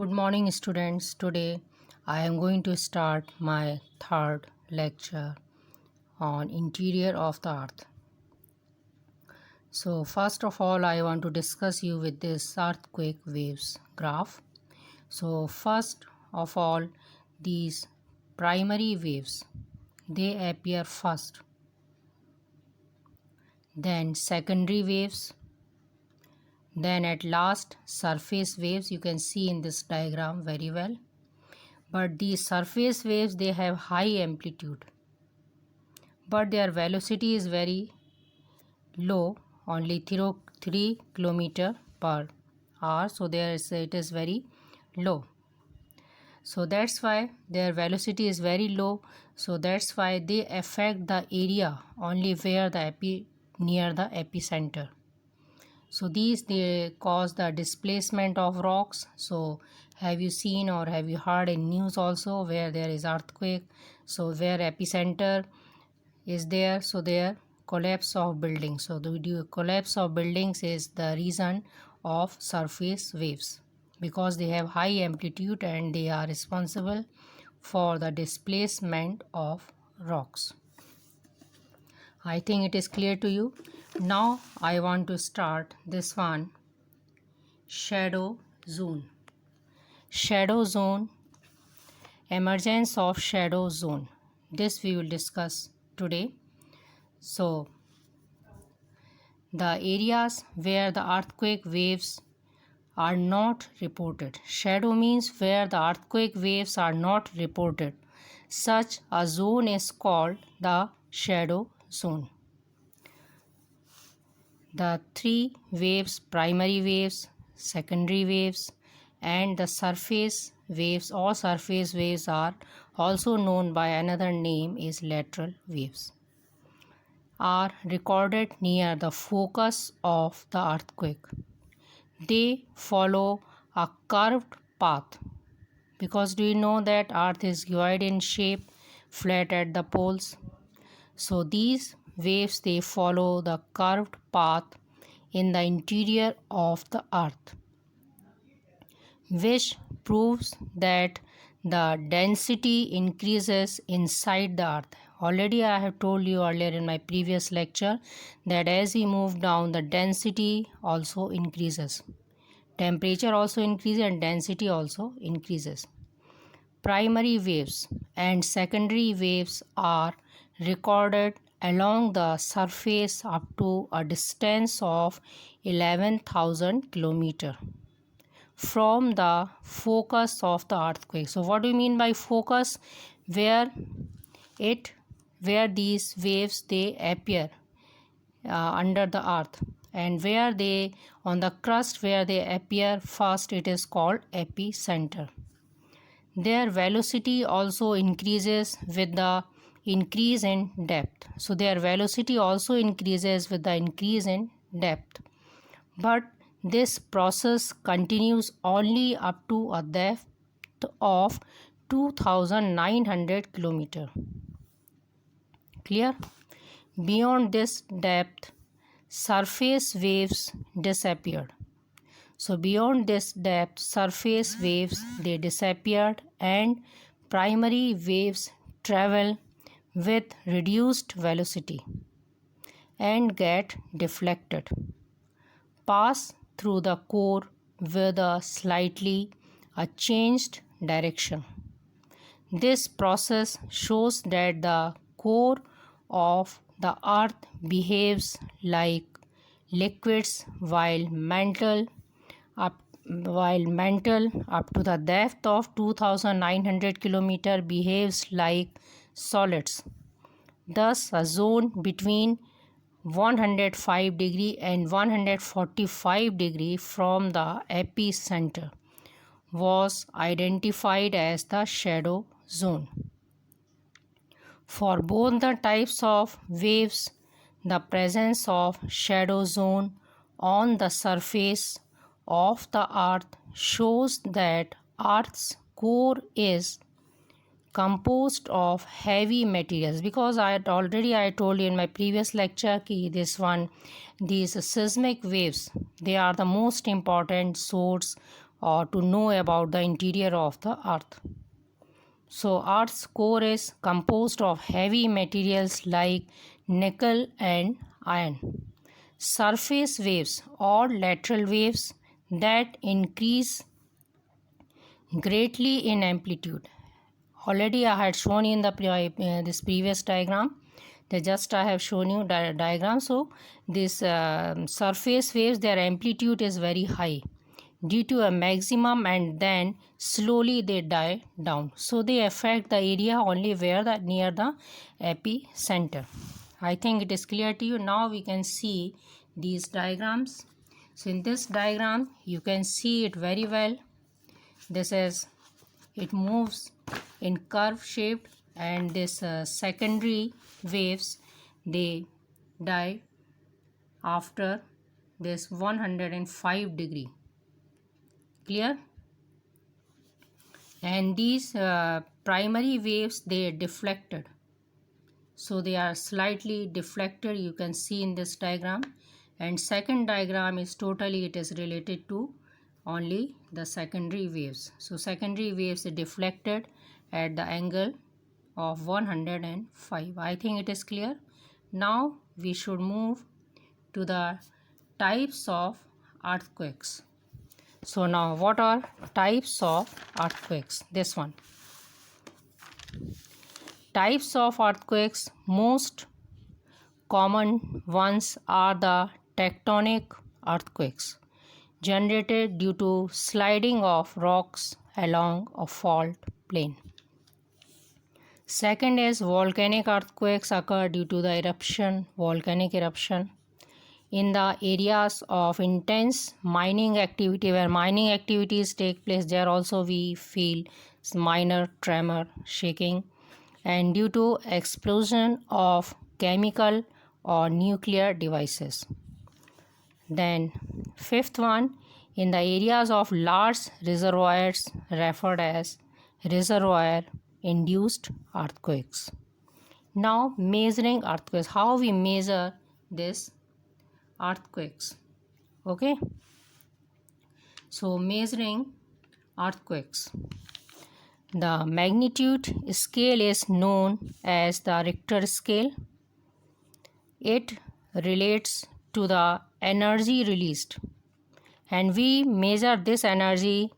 Good morning, students. Today I am going to start my third lecture on interior of the earth. So first of all, I want to discuss you with this earthquake waves graph. So first of all, these primary waves, they appear first. Then secondary waves. Then at last surface waves, you can see in this diagram very well. But these surface waves, they have high amplitude, but their velocity is very low, only 3 kilometer per hour. So it is very low. So that's why their velocity is very low. So that's why they affect the area only where near the epicenter. So these, they cause the displacement of rocks. So have you seen or have you heard in news also where there is earthquake? So where epicenter is there, so there collapse of buildings. So the collapse of buildings is the reason of surface waves, because they have high amplitude and they are responsible for the displacement of rocks. I think it is clear to you. Now I want to start this one, shadow zone. Shadow zone, emergence of shadow zone. This we will discuss today. So the areas where the earthquake waves are not reported. Shadow means where the earthquake waves are not reported. Such a zone is called the shadow zone. The three waves, primary waves, secondary waves, and the surface waves or surface waves, are also known by another name is lateral waves, are recorded near the focus of the earthquake. They follow a curved path, because do you know that earth is geoid in shape, flat at the poles. So these waves, they follow the curved path in the interior of the earth, which proves that the density increases inside the earth. Already I have told you earlier in my previous lecture that as we move down, the density also increases. Temperature also increases and density also increases. Primary waves and secondary waves are recorded along the surface up to a distance of 11,000 km from the focus of the earthquake. So what do you mean by focus? Where these waves, they appear under the earth, and where they on the crust where they appear first, it is called epicenter. Their velocity also increases with the increase in depth. So their velocity also increases with the increase in depth. But this process continues only up to a depth of 2,900 km. Clear? Beyond this depth, surface waves disappeared. So beyond this depth, surface waves, they disappeared, and primary waves travel with reduced velocity and get deflected, pass through the core with a slightly changed direction. This process shows that the core of the earth behaves like liquids, while mantle up to the depth of 2,900 km behaves like solids. Thus, a zone between 105 degree and 145 degree from the epicenter was identified as the shadow zone. For both the types of waves, the presence of shadow zone on the surface of the earth shows that earth's core is composed of heavy materials, because I told you in my previous lecture these seismic waves, they are the most important source or to know about the interior of the earth. So earth's core is composed of heavy materials like nickel and iron. Surface waves or lateral waves that increase greatly in amplitude. Already I had shown you in the this previous diagram. I have shown you diagram. So this surface waves, their amplitude is very high due to a maximum, and then slowly they die down. So they affect the area only where the near the epicenter. I think it is clear to you. Now we can see these diagrams. So in this diagram you can see it very well. This is, it moves in curve shaped, and this secondary waves, they die after this 105 degree. Clear? And these primary waves, they are deflected, so they are slightly deflected, you can see in this diagram. And second diagram is totally, it is related to only the secondary waves. So secondary waves are deflected at the angle of 105. I think it is clear. Now we should move to the types of earthquakes. So now what are types of earthquakes? This one. Types of earthquakes, most common ones are the tectonic earthquakes, generated due to sliding of rocks along a fault plane. Second is volcanic earthquakes occur due to the eruption, volcanic eruption. In the areas of intense mining activity, where mining activities take place, there also we feel minor tremor, shaking, and due to explosion of chemical or nuclear devices. Then fifth one, in the areas of large reservoirs referred as reservoir induced earthquakes. Now measuring earthquakes, how we measure this earthquakes. Okay, so measuring earthquakes, the magnitude scale is known as the Richter scale. It relates to the energy released, and we measure this energy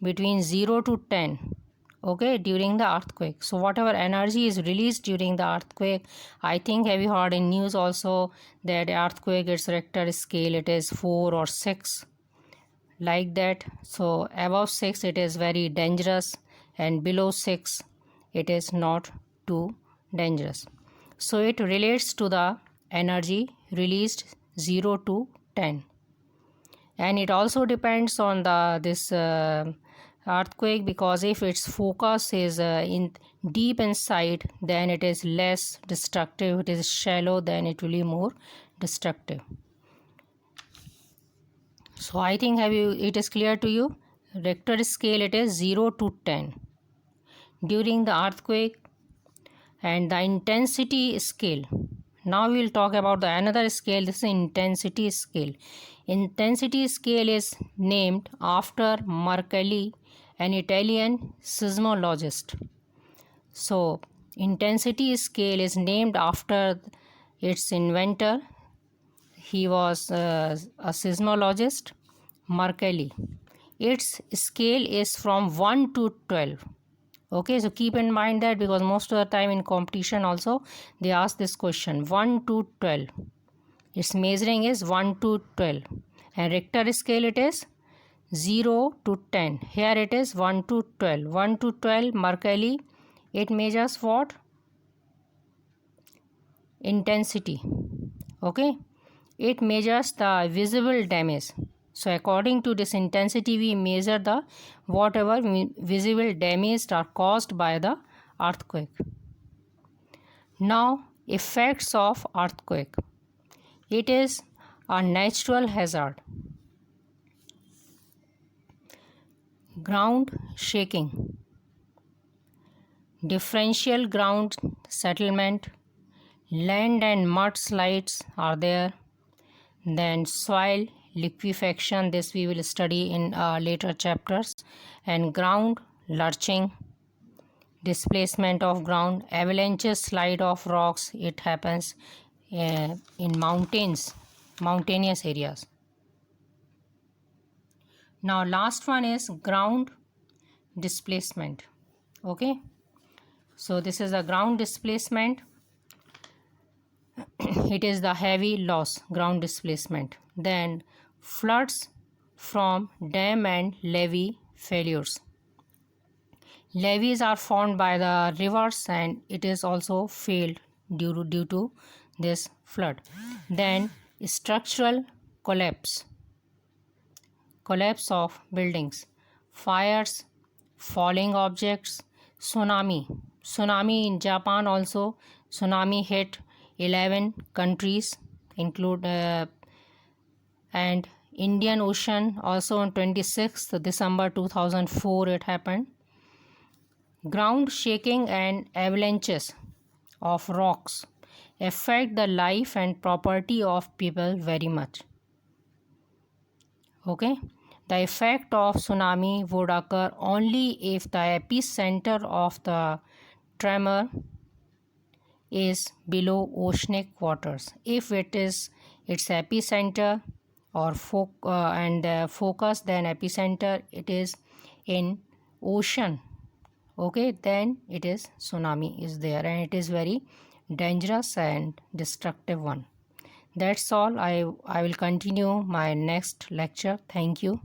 between 0 to 10, okay, during the earthquake. So whatever energy is released during the earthquake, I think have you heard in news also that earthquake, its Richter scale, it is 4 or 6, like that. So above 6 it is very dangerous, and below 6 it is not too dangerous. So it relates to the energy released 0 to 10, and it also depends on the this earthquake, because if its focus is in deep inside, then it is less destructive. If it is shallow, then it will be more destructive. So I think it is clear to you. Richter scale, it is 0 to 10 during the earthquake. And the intensity scale, now we will talk about the another scale. This is intensity scale. Intensity scale is named after Mercalli, an Italian seismologist. So intensity scale is named after its inventor. He was a seismologist, Mercalli. Its scale is from 1 to 12. Okay, so keep in mind that, because most of the time in competition also they ask this question, 1 to 12. Its measuring is 1 to 12, and Richter scale it is 0 to 10. Here it is 1 to 12. 1 to 12 Mercalli, it measures what? Intensity. Okay, it measures the visible damage. So according to this intensity, we measure the whatever visible damage are caused by the earthquake. Now effects of earthquake. It is a natural hazard. Ground shaking, differential ground settlement, land and mud slides are there. Then soil liquefaction, this we will study in later chapters, and ground lurching, displacement of ground, avalanches, slide of rocks, it happens in mountainous areas. Now last one is ground displacement. Okay, so this is a ground displacement. It is the heavy loss, ground displacement. Then floods from dam and levee failures. Levees are formed by the rivers and it is also failed due to this flood. Then structural collapse of buildings, fires, falling objects, tsunami in Japan also. Tsunami hit 11 countries include and Indian Ocean also on 26th December 2004 it happened. Ground shaking and avalanches of rocks affect the life and property of people very much. Okay, the effect of tsunami would occur only if the epicenter of the tremor is below oceanic waters. If it is its epicenter or focus, then epicenter it is in ocean. Okay, then it is tsunami is there and it is very dangerous and destructive one. That's all. I will continue my next lecture. Thank you.